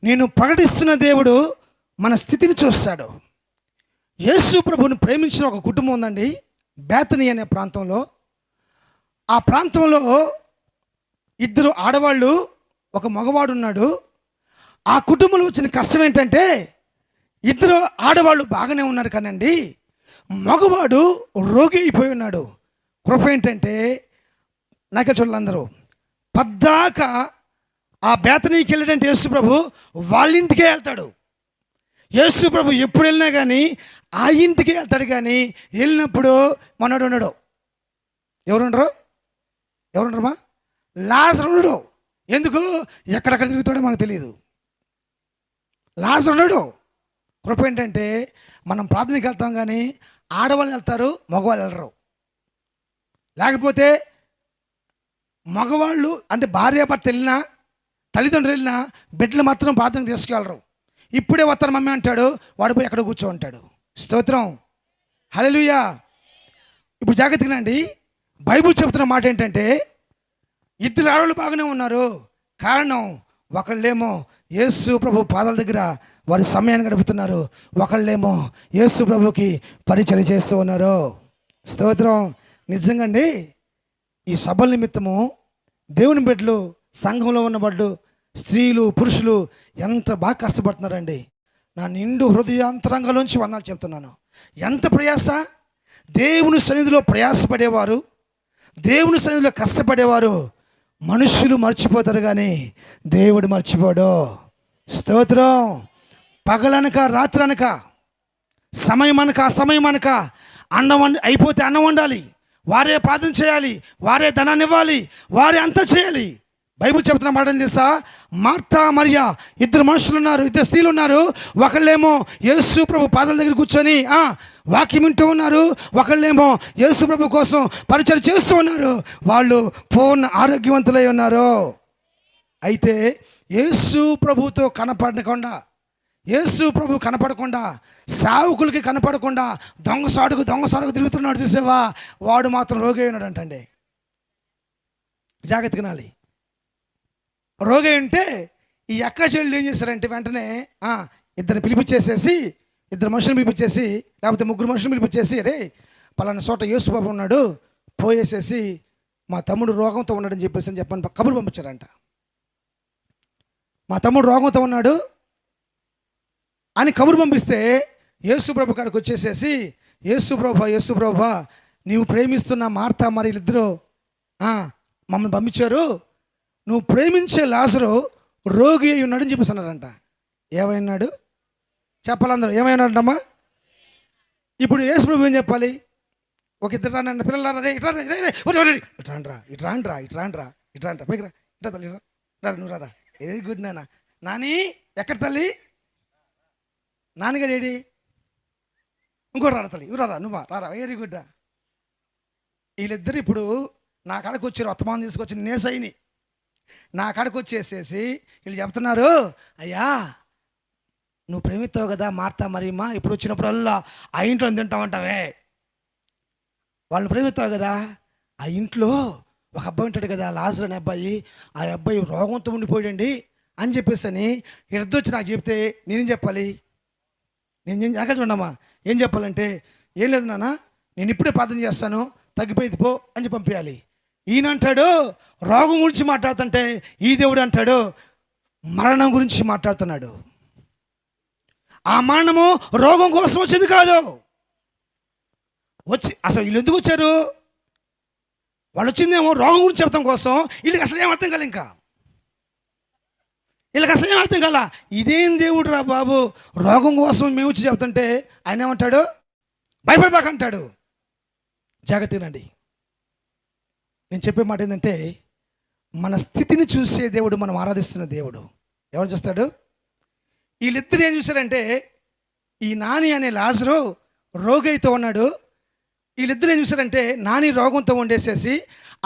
నేను ప్రకటిస్తున్న దేవుడు మన స్థితిని చూస్తాడు. యేసు ప్రభువుని ప్రేమించిన ఒక కుటుంబం ఉందండి, బేతనీ అనే ప్రాంతంలో. ఆ ప్రాంతంలో ఇద్దరు ఆడవాళ్ళు, ఒక మగవాడు ఉన్నాడు. ఆ కుటుంబంలో వచ్చిన కష్టం ఏంటంటే, ఇద్దరు ఆడవాళ్ళు బాగానే ఉన్నారు కానండి, మగవాడు రోగి అయిపోయి ఉన్నాడు. కృప ఏంటంటే, నాకే చూడాలందరూ పద్దాక ఆ బేతనీకి వెళ్ళాడంటే యేసు ప్రభు వాళ్ళ ఇంటికే వెళ్తాడు. యేసు ప్రభు ఎప్పుడు వెళ్ళినా కానీ ఆ ఇంటికి వెళ్తాడు. కానీ వెళ్ళినప్పుడు మనోడు ఉన్నాడు. ఎవరుండరమ్మా? లాజరు ఉన్నాడు. ఎందుకు? ఎక్కడెక్కడ తిరుగుతాడో మనకు తెలియదు. లాజరు ఉన్నాడు. కృప ఏంటంటే, మనం ప్రార్థనకి వెళ్తాం కానీ ఆడవాళ్ళు వెళ్తారు, మగవాళ్ళు వెళ్ళరు. లేకపోతే మగవాళ్ళు అంటే భార్యాభర్త వెళ్ళినా, తల్లిదండ్రులు వెళ్ళినా బిడ్డలు మాత్రం ప్రార్థన తీసుకెళ్ళరు. ఇప్పుడే వస్తాను మమ్మీ అంటాడు, వాడు పోయి ఎక్కడ కూర్చో ఉంటాడు. స్తోత్రం, హల్లెలూయా. ఇప్పుడు జాగ్రత్తగా అండి, బైబిల్ చెబుతున్న మాట ఏంటంటే, ఇద్దరు ఆడవాళ్ళు బాగానే ఉన్నారు. కారణం, ఒకళ్ళేమో యేసు ప్రభు పాదాల దగ్గర వారి సమయాన్ని గడుపుతున్నారు, ఒకళ్ళేమో యేసు ప్రభుకి పరిచయం చేస్తూ ఉన్నారు. స్తోత్రం. నిజంగా అండి, ఈ సభల నిమిత్తము దేవుని బిడ్డలు, సంఘంలో ఉన్న వాళ్ళు, స్త్రీలు పురుషులు ఎంత బాగా కష్టపడుతున్నారండి. నా నిండు హృదయాంతరంగంలోంచి వందనాలు చెప్తున్నాను. ఎంత ప్రయాస! దేవుని సన్నిధిలో ప్రయాసపడేవారు, దేవుని సన్నిధిలో కష్టపడేవారు మనుషులు మర్చిపోతారు కానీ దేవుడు మర్చిపోడు. స్తోత్రం. పగలనక రాత్రనక, సమయం అనక అసమయం అనక, అన్నం అయిపోతే అన్నం వండాలి, వారే ప్రార్థన చేయాలి, వారే ధనాన్ని ఇవ్వాలి, వారే అంతా చేయాలి. బైబిల్ చెప్తున్న మాట తెలుసా? మార్తా మరియా ఇద్దరు మనుషులు ఉన్నారు, ఇద్దరు స్త్రీలు ఉన్నారు. ఒకళ్ళేమో యేసు ప్రభు పాదాల దగ్గర కూర్చొని వాక్యం వింటూ ఉన్నారు, ఒకళ్ళేమో యేసు ప్రభు కోసం పరిచయం చేస్తూ ఉన్నారు. వాళ్ళు పూర్ణ ఆరోగ్యవంతులై ఉన్నారు. అయితే యేసు ప్రభుతో కనపడకుండా, యేసు ప్రభు కనపడకుండా, సేవకులకి కనపడకుండా దొంగ సాడుకు తిరుగుతున్నాడు చూసావా, వాడు మాత్రం రోగి ఉన్నాడు అంటండి. జాగ్రత్తగా నాలి. రోగి ఉంటే ఈ అక్క చెల్లెలు ఏం చేశారంటే, వెంటనే ఇద్దరిని పిలిపించేసేసి, ఇద్దరు మనుషులను పిలిపించేసి, లేకపోతే ముగ్గురు మనుషులను పిలిపించేసి, రే పలానా చోట యేసు బాబు ఉన్నాడు, పోయేసేసి మా తమ్ముడు రోగంతో ఉన్నాడని చెప్పని కబురు పంపించారంట. మా తమ్ముడు రోగంతో ఉన్నాడు అని కబురు పంపిస్తే యేసు ప్రభు కాడికి వచ్చేసేసి, యేసు ప్రభు నీవు ప్రేమిస్తున్న మార్తా మరి ఇద్దరు మమ్మల్ని పంపించారు, నువ్వు ప్రేమించే లాజరు రోగి అయి ఉన్నాడని చెప్పేస్తున్నారంట. ఏమైనాడు చెప్పాలందరూ? ఏమైనాడమ్మా? ఇప్పుడు యేసు ప్రభు ఏం చెప్పాలి? ఒక ఇద్దరు రాండి పిల్లలారా, ఇట్రాండ్రా పైకి రా, ఇట్లా తల్లి రా, నువ్వు రారా. వెరీ గుడ్ నాన్న. నాని ఎక్కడ తల్లి? నాన్నగారు ఏడి? ఇంకోటి రారా తల్లి, ఇవ్వరారా, నువ్వా రారా, వెరీ గుడ్. వీళ్ళిద్దరు ఇప్పుడు నా కాడకు వచ్చారు, వర్తమానం తీసుకొచ్చి నేసైని నా కాడకు వచ్చేసేసి వీళ్ళు చెప్తున్నారు, అయ్యా నువ్వు ప్రేమిస్తావు కదా మార్తా మరియమ్మ, ఇప్పుడు వచ్చినప్పుడల్లా ఆ ఇంట్లో తింటామంటావే, వాళ్ళని ప్రేమిస్తావు కదా, ఆ ఇంట్లో ఒక అబ్బాయి ఉంటాడు కదా లాజరు అనే అబ్బాయి, ఆ అబ్బాయి రోగంతో ఉండిపోయాడండి అని చెప్పేసి అని ఇద్దరు వచ్చి నాకు చెప్తే నేనేం చెప్పాలి? నేను ఎక్కడ చూడమ్మా ఏం చెప్పాలంటే, ఏం లేదు నాన్న, నేను ఇప్పుడే ప్రార్థన చేస్తాను, తగ్గిపోయింది పో అని చెప్పి పంపించాలి. ఈయన అంటాడు రోగం గురించి మాట్లాడుతుంటే, ఈ దేవుడు అంటాడు మరణం గురించి మాట్లాడుతున్నాడు. ఆ మరణము రోగం కోసం వచ్చింది కాదు. అసలు వీళ్ళు ఎందుకు వచ్చారు? వాళ్ళు వచ్చిందేమో రోగం గురించి చెప్తాం కోసం. వీళ్ళకి అసలు ఏం అర్థం కాలే, ఇంకా వీళ్ళకి అసలు ఏం అర్థం కాల. ఇదేం దేవుడు రా బాబు, రోగం కోసం మేము వచ్చి చెప్తుంటే ఆయన ఏమంటాడు? భయపడబాకంటాడు. జాగ్రత్తనండి. నేను చెప్పే మాట ఏంటంటే, మన స్థితిని చూసే దేవుడు మనం ఆరాధిస్తున్న దేవుడు. ఎవరు చూస్తాడు? వీళ్ళిద్దరు ఏం చూశారంటే, ఈ నాని అనే లాజరు రోగితో ఉన్నాడు. వీళ్ళిద్దరు ఏం చూశారంటే, నాని రోగంతో ఉండేసేసి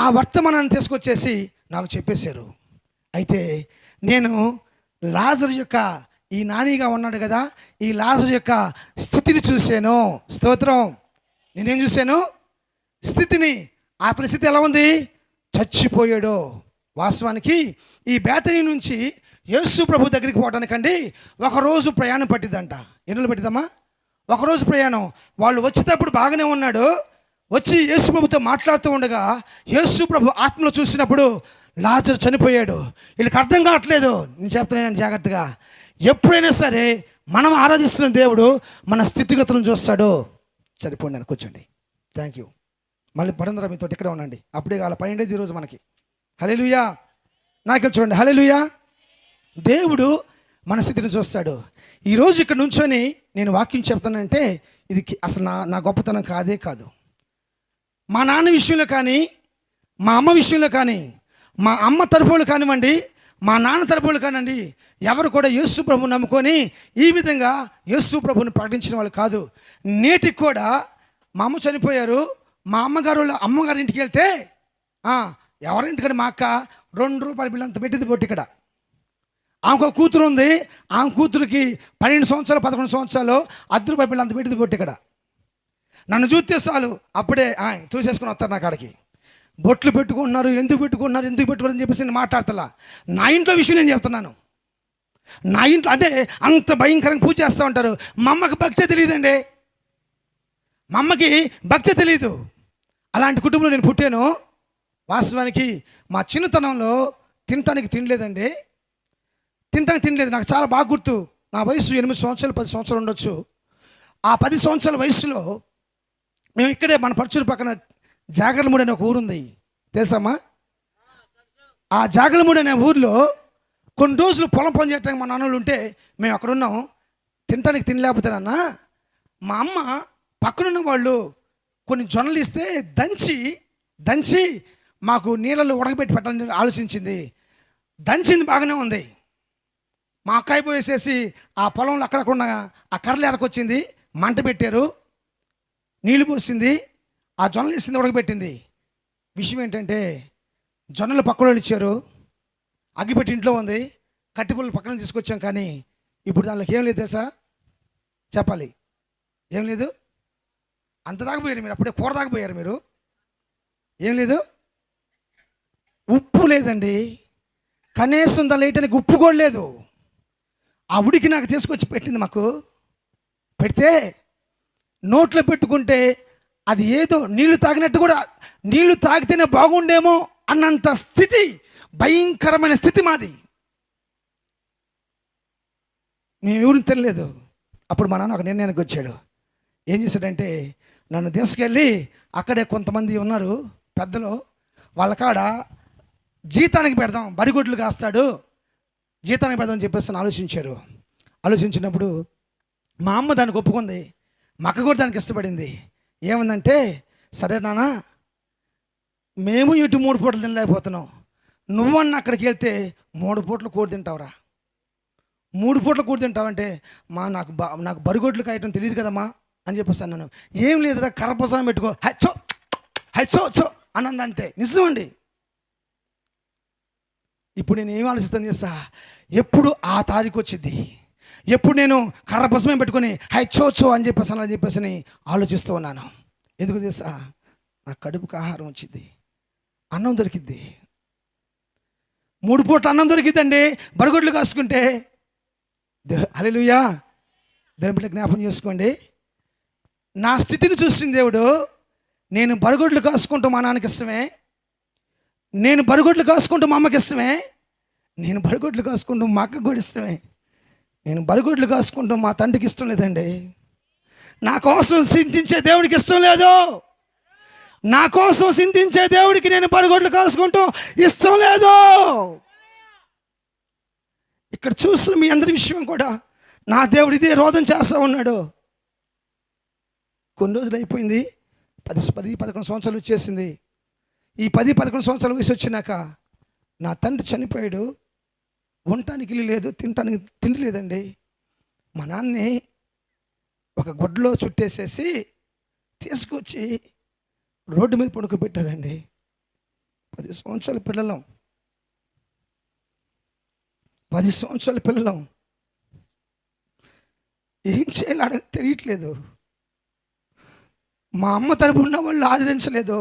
ఆ వర్తమానాన్ని తీసుకొచ్చేసి నాకు చెప్పేశారు. అయితే నేను లాజరు యొక్క, ఈ నానిగా ఉన్నాడు కదా, ఈ లాజరు యొక్క స్థితిని చూశాను. స్తోత్రం. నేనేం చూశాను? స్థితిని. అతని స్థితి ఎలా ఉంది? చచ్చిపోయాడు. వాస్తవానికి ఈ బేతనీ నుంచి యేసు ప్రభు దగ్గరికి పోవడానికండి ఒకరోజు ప్రయాణం పట్టిద్దంట. ఎన్ని రోజులు పట్టిద్దమ్మా? ఒకరోజు ప్రయాణం. వాళ్ళు వచ్చేటప్పుడు బాగానే ఉన్నాడు. వచ్చి యేసు ప్రభుతో మాట్లాడుతూ ఉండగా యేసు ప్రభు ఆత్మలో చూసినప్పుడు లాజరు చనిపోయాడు. వీళ్ళకి అర్థం కావట్లేదు. నేను చెప్తున్నాను జాగ్రత్తగా, ఎప్పుడైనా సరే మనం ఆరాధిస్తున్న దేవుడు మన స్థితిగతులను చూస్తాడు. సరిపోండి అని కూర్చోండి. Thank you. మళ్ళీ పడందరా మీతో ఇక్కడే ఉండండి. అప్పుడే కాల పైండేది ఈరోజు మనకి. హల్లెలూయా. నాకు చూడండి. హల్లెలూయా. దేవుడు మన స్థితిని చూస్తాడు. ఈరోజు ఇక్కడ నుంచొని నేను వాక్యం చెప్తానంటే ఇది అసలు నా గొప్పతనం కాదే కాదు. మా నాన్న విషయంలో కానీ, మా అమ్మ విషయంలో కానీ, మా అమ్మ తరపులు కానివ్వండి, మా నాన్న తరపులు కానివ్వండి, ఎవరు కూడా యేసు ప్రభుని నమ్ముకొని ఈ విధంగా యేసు ప్రభుని ప్రకటించిన వాళ్ళు కాదు. నేటికి కూడా మా అమ్మ చనిపోయారు. మా అమ్మగారి ఇంటికి వెళ్తే ఎవరు, ఎందుకంటే మా అక్క ₹2 బిల్లు అంత పెట్టింది పొట్టి ఇక్కడ. ఆమెకు కూతురు ఉంది. ఆమె కూతురికి 12 సంవత్సరాలు 11 సంవత్సరాలు ₹10 బిల్లు అంత పెట్టింది పొట్టి ఇక్కడ. నన్ను చూస్తే చాలు అప్పుడే చూసేసుకుని వస్తారు నా కాడికి. బొట్లు పెట్టుకుంటున్నారు, ఎందుకు పెట్టుకున్నారు అని చెప్పేసి నేను మాట్లాడతలా. నా ఇంట్లో విషయం నేను చెప్తున్నాను. నా ఇంట్లో అంటే అంత భయంకరంగా పూజ చేస్తూ ఉంటారు. మా అమ్మకి భక్తే తెలియదండి. మా అమ్మకి భక్తే తెలియదు. అలాంటి కుటుంబంలో నేను పుట్టాను. వాస్తవానికి మా చిన్నతనంలో తినటానికి తినలేదండి. నాకు చాలా బాగా గుర్తు. నా వయసు 8 సంవత్సరాలు 10 సంవత్సరాలు ఉండొచ్చు. ఆ 10 సంవత్సరాల వయసులో మేము ఇక్కడే మన పరుచూరు పక్కన జాగర్లమూడి అనే ఒక ఊరుంది, తెలుసమ్మా? ఆ జాగర్లమూడి అనే ఊరిలో కొన్ని రోజులు పొలం పని చేయడానికి మా నాన్నలు ఉంటే మేము అక్కడ ఉన్నాం. తినటానికి తినలేకపోతేనన్నా మా అమ్మ పక్కనున్న వాళ్ళు కొన్ని జొన్నలు ఇస్తే దంచి మాకు నీళ్ళలో ఉడకబెట్టి పెట్టాలని ఆలోచించింది. దంచింది బాగానే ఉంది. మా అక్కాయి పోసేసి ఆ పొలంలో అక్కడక్కడ ఉన్న ఆ కర్రలు ఎరకొచ్చింది, మంట పెట్టారు, నీళ్లు పోసింది, ఆ జొన్నలు ఇస్తుంది, ఉడకబెట్టింది. విషయం ఏంటంటే జొన్నలు పక్కలో ఇచ్చారు, అగ్గిపెట్టి ఇంట్లో ఉంది, కట్టిపుల్లలు పక్కన తీసుకొచ్చాం. కానీ ఇప్పుడు దానిలోకి ఏం లేదు తెలుసా? చెప్పాలి, ఏం లేదు. అంత దాకపోయారు మీరు, అప్పుడే కూర దాకపోయారు మీరు. ఏం లేదు, ఉప్పు లేదండి. కనీసం దాని వేయటానికి ఉప్పు కూడా లేదు. ఆ ఉడికి నాకు తీసుకొచ్చి పెట్టింది. మాకు పెడితే నోట్లో పెట్టుకుంటే అది ఏదో నీళ్లు తాగినట్టు కూడా, నీళ్లు తాగితేనే బాగుండేమో అన్నంత స్థితి, భయంకరమైన స్థితి మాది. మేము ఎవరిని తెలియలేదు. అప్పుడు మా నాన్న ఒక నిర్ణయానికి వచ్చాడు. ఏం చేశాడంటే నన్ను తీసుకెళ్ళి అక్కడే కొంతమంది ఉన్నారు పెద్దలు, వాళ్ళ కాడ జీతానికి పెడదాం, బరిగొడ్లు కాస్తాడు, జీతానికి పెడదాం అని చెప్పేసి ఆలోచించారు. ఆలోచించినప్పుడు మా అమ్మ దానికి ఒప్పుకుంది, మా అక్క కూడా దానికి ఇష్టపడింది. ఏమందంటే, సరే నాన్న, మేము ఇటు 3 పూటలు తినలేకపోతున్నాం, నువ్వన్న అక్కడికి వెళ్తే 3 పూటలు కూర తింటావురా, 3 పూటలు కూర తింటావంటే నాకు బరిగొడ్లు కాయటం తెలియదు కదమ్మా అని చెప్పేసి అన్నాను. ఏం లేదురా, కర్రపొసనం పెట్టుకో, హచ్చో అన్నది అంతే. నిజమండి. ఇప్పుడు నేను ఏం ఆలోచిస్తాను చేస్తా, ఎప్పుడు ఆ తారీఖు వచ్చింది, ఎప్పుడు నేను కర్ర పుసమే పెట్టుకొని హైచోచో అని చెప్పేసి ఆలోచిస్తూ ఉన్నాను. ఎందుకు తెలుసా? నా కడుపుకి ఆహారం వచ్చింది, అన్నం దొరికిద్ది, 3 పూట అన్నం దొరికిద్దండి బరిగొడ్లు కాసుకుంటే. హల్లెలూయా. దేవుని బిడ్డ జ్ఞాపకం చేసుకోండి, నా స్థితిని చూసిన దేవుడు. నేను బరిగొడ్లు కాసుకుంటూ మా నాన్నకి ఇష్టమే, నేను బరిగొడ్లు కాసుకుంటూ మా అమ్మకి ఇష్టమే, నేను బరిగొడ్లు కాసుకుంటూ మా అక్కకు కూడా ఇష్టమే, నేను బరిగొడ్లు కాసుకుంటూ మా తండ్రికి ఇష్టం లేదండి. నా కోసం చింతించే దేవుడికి ఇష్టం లేదు. నా కోసం చింతించే దేవుడికి నేను బరిగొడ్లు కాసుకుంటూ ఇష్టం లేదు. ఇక్కడ చూస్తున్న మీ అందరి విషయం కూడా నా దేవుడు ఇదే రోదన చేస్తూ ఉన్నాడు. కొన్ని రోజులు అయిపోయింది, 10-11 సంవత్సరాలు వచ్చేసింది. ఈ 10-11 సంవత్సరాల వయసు వచ్చినాక నా తండ్రి చనిపోయాడు. ఉండటానికి ఇల్లు లేదు, తినటానికి తిండి లేదండి. మా నాన్నే ఒక గుడ్డలో చుట్టేసేసి తీసుకొచ్చి రోడ్డు మీద పడుకోబెట్టారండి. 10 సంవత్సరాల పిల్లలం, 10 సంవత్సరాల పిల్లలం. ఏం చేయాలో అడగ తెలియట్లేదు. మా అమ్మ తరపు ఉన్న వాళ్ళు ఆదరించలేదు,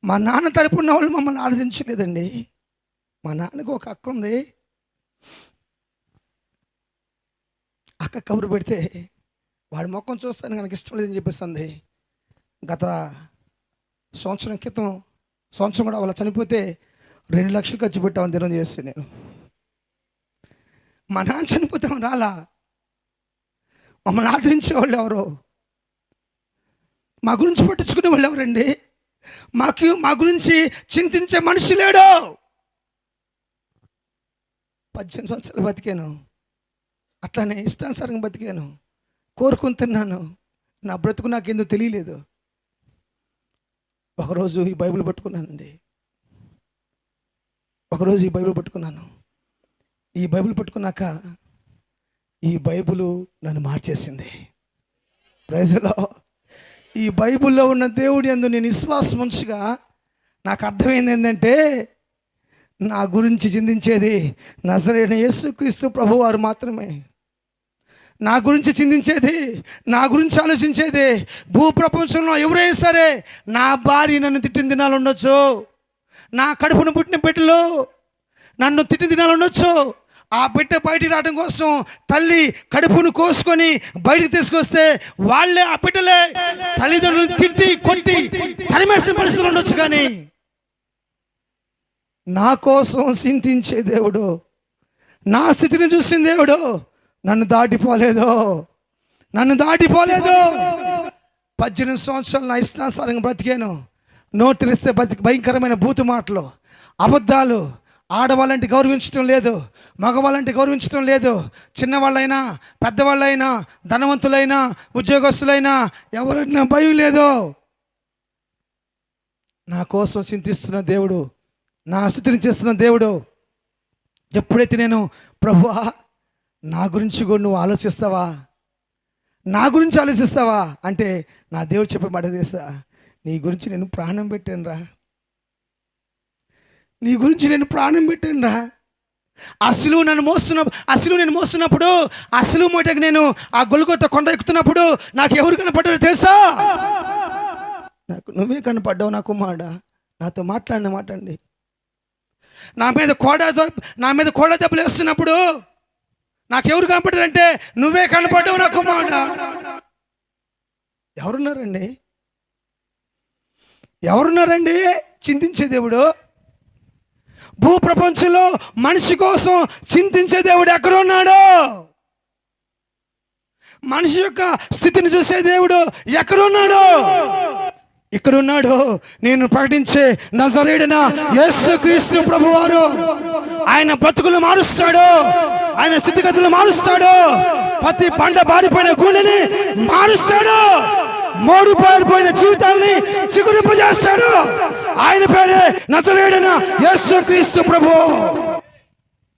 మా నాన్న తరపు ఉన్న వాళ్ళు మమ్మల్ని ఆదరించలేదండి. మా నాన్నకు ఒక అక్క ఉంది, పక్క కబురు పెడితే వాడి ముఖం చూస్తాను నాకు ఇష్టం లేదని చెప్పేసింది. గత సంవత్సరం క్రితం, సంవత్సరం కూడా వాళ్ళ చనిపోతే 2 లక్షలు ఖర్చు పెట్టామని దినం చేస్తే నేను. మా నాన్న చనిపోతాం రాలా, మమ్మల్ని ఆదరించే వాళ్ళు ఎవరు, మా గురించి పట్టించుకునే వాళ్ళు ఎవరండి, మా గురించి చింతించే మనిషి లేడు. 18 సంవత్సరాలు బతికాను, అట్లానే ఇష్టానుసారంగా బతికాను, కోరుకుని తిన్నాను. నా బ్రతుకు నాకేందో తెలియలేదు. ఒకరోజు ఈ బైబిల్ పట్టుకున్నానండి. ఈ బైబిల్ పట్టుకున్నాక ఈ బైబిల్ నన్ను మార్చేసింది. Praise the Lord. ఈ బైబిల్లో ఉన్న దేవుడి యందు నేను విశ్వాసం ఉంచగా నాకు అర్థమైంది ఏంటంటే, నా గురించి చిందించేది నజరేయుడైన యేసుక్రీస్తు ప్రభువారు మాత్రమే. నా గురించి చిందించేది, నా గురించి ఆలోచించేది భూప్రపంచంలో ఎవరైనా సరే. నా భార్య నన్ను తిట్టిన దినాలు ఉండొచ్చు, నా కడుపును పుట్టిన బిడ్డలు నన్ను తిట్టిన దినాలు ఉండొచ్చు. ఆ బిడ్డ బయటికి రావడం కోసం తల్లి కడుపును కోసుకొని బయటికి తీసుకొస్తే వాళ్ళే, ఆ బిడ్డలే తల్లిదండ్రులను తిట్టి కొట్టి తరిమేసిన పరిస్థితులు ఉండొచ్చు. కానీ నా కోసం చింతించే దేవుడు, నా స్థితిని చూసిన దేవుడు నన్ను దాటిపోలేదు. 18 సంవత్సరాలు నా ఇష్టానుసారంగా బ్రతికాను. నోటు తెరిస్తే భయంకరమైన బూతు మాటలు, అబద్ధాలు. ఆడవాళ్ళంటే గౌరవించడం లేదు, మగవాళ్ళంటే గౌరవించడం లేదు. చిన్నవాళ్ళైనా పెద్దవాళ్ళైనా ధనవంతులైనా ఉద్యోగస్తులైనా ఎవరైనా భయం లేదు. నా కోసం చింతిస్తున్న దేవుడు, నా స్థితిని చేస్తున్న దేవుడు. ఎప్పుడైతే నేను ప్రభువా నా గురించి కూడా నువ్వు ఆలోచిస్తావా, నా గురించి ఆలోచిస్తావా అంటే నా దేవుడు చెప్పే మాట తెలుసా, నీ గురించి నేను ప్రాణం పెట్టాను రా, నీ గురించి నేను ప్రాణం పెట్టాను రా. అసలు నేను మోస్తున్నప్పుడు, అసలు మూటకి నేను ఆ గొల్గొతా కొండ ఎక్కుతున్నప్పుడు నాకు ఎవరు కనపడ్డారో తెలుసా? నాకు నువ్వే కనపడ్డావు. నా కుమారుడా, నాతో మాట్లాడండి. నా మీద కోడ దెబ్బలు వేస్తున్నప్పుడు నాకెవరు కనపడ్డారంటే నువ్వే కనపడ్డావు నా కుమారుడా. ఎవరున్నారండి చింతించే దేవుడు? భూప్రపంచంలో మనిషి కోసం చింతించే దేవుడు ఎక్కడున్నాడు? మనిషి యొక్క స్థితిని చూసే దేవుడు ఎక్కడున్నాడు? ఇక్కడున్నాడు. నేను ప్రకటించే నజరేయుడైన యేసుక్రీస్తు ప్రభువారు. ఆయన బ్రతుకులు మారుస్తాడు, ఆయన స్థితిగతులు మారుస్తాడు, ప్రతి పంట బారిపోయిన గుండెని మారుస్తాడు, మోడు పారిపోయిన జీవితాన్ని చిగురింపజేస్తాడు. ఆయన పేరే నజరేయుడైన యేసుక్రీస్తు ప్రభువు.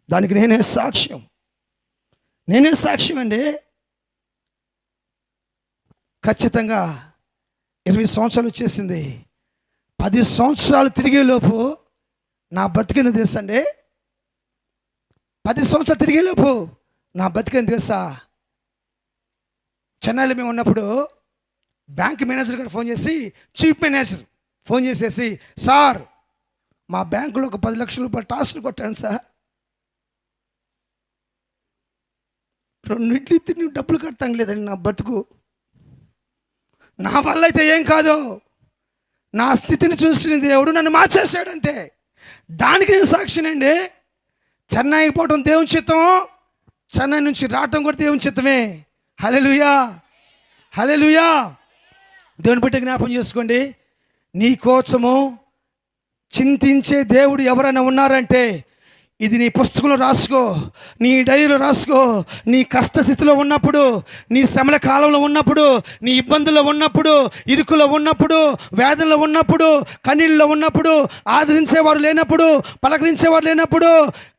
దానికి నేనే సాక్ష్యం అండి. ఖచ్చితంగా 20 సంవత్సరాలు వచ్చేసింది. 10 సంవత్సరాలు తిరిగేలోపు నా బతికింది తెలుసా అండి. 10 సంవత్సరాలు తిరిగేలోపు నా బతికింది తెలుసా? చెన్నైలో మేము ఉన్నప్పుడు బ్యాంక్ మేనేజర్ గారు ఫోన్ చేసి, చీఫ్ మేనేజర్ ఫోన్ చేసేసి, సార్ మా బ్యాంకులో ఒక 10 లక్షల రూపాయలు టాస్లు కొట్టాను సార్, 2 ఇడ్లీ తిని డబ్బులు కట్టాను లేదండి. నా బతుకు నా వల్ల అయితే ఏం కాదు, నా స్థితిని చూసిన దేవుడు నన్ను మార్చేశాడు అంతే. దానికి నేను సాక్షినండి. చెన్నైకి పోవటం దేవుని చిత్తం, చెన్నై నుంచి రావటం కూడా దేవుని చిత్తమే. హల్లెలూయా. దేవుని బిడ్డ జ్ఞాపం చేసుకోండి, నీ కోసము చింతించే దేవుడు ఎవరైనా ఉన్నారంటే ఇది నీ పుస్తకంలో రాసుకో, నీ డైరీలో రాసుకో. నీ కష్టస్థితిలో ఉన్నప్పుడు, నీ శ్రమల కాలంలో ఉన్నప్పుడు, నీ ఇబ్బందుల్లో ఉన్నప్పుడు, ఇరుకులో ఉన్నప్పుడు, వేదనలో ఉన్నప్పుడు, కన్నీళ్ళలో ఉన్నప్పుడు, ఆదరించేవారు లేనప్పుడు, పలకరించేవారు లేనప్పుడు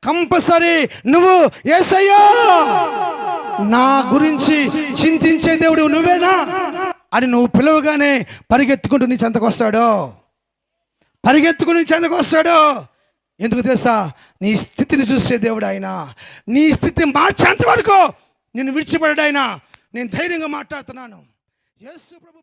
కంపల్సరీ నువ్వు యేసయ్యా నా గురించి చింతించే దేవుడు నువ్వేనా అని నువ్వు పిలవగానే పరిగెత్తుకుంటూ నీ చెంతకు వస్తాడు. ఎందుకు తెలుసా? నీ స్థితిని చూసే దేవుడు ఆయన. నీ స్థితి మార్చేంత వరకు నిన్ను విడిచిపడ్డాడు ఆయన. నేను ధైర్యంగా మాట్లాడుతున్నాను. యేసు ప్రభు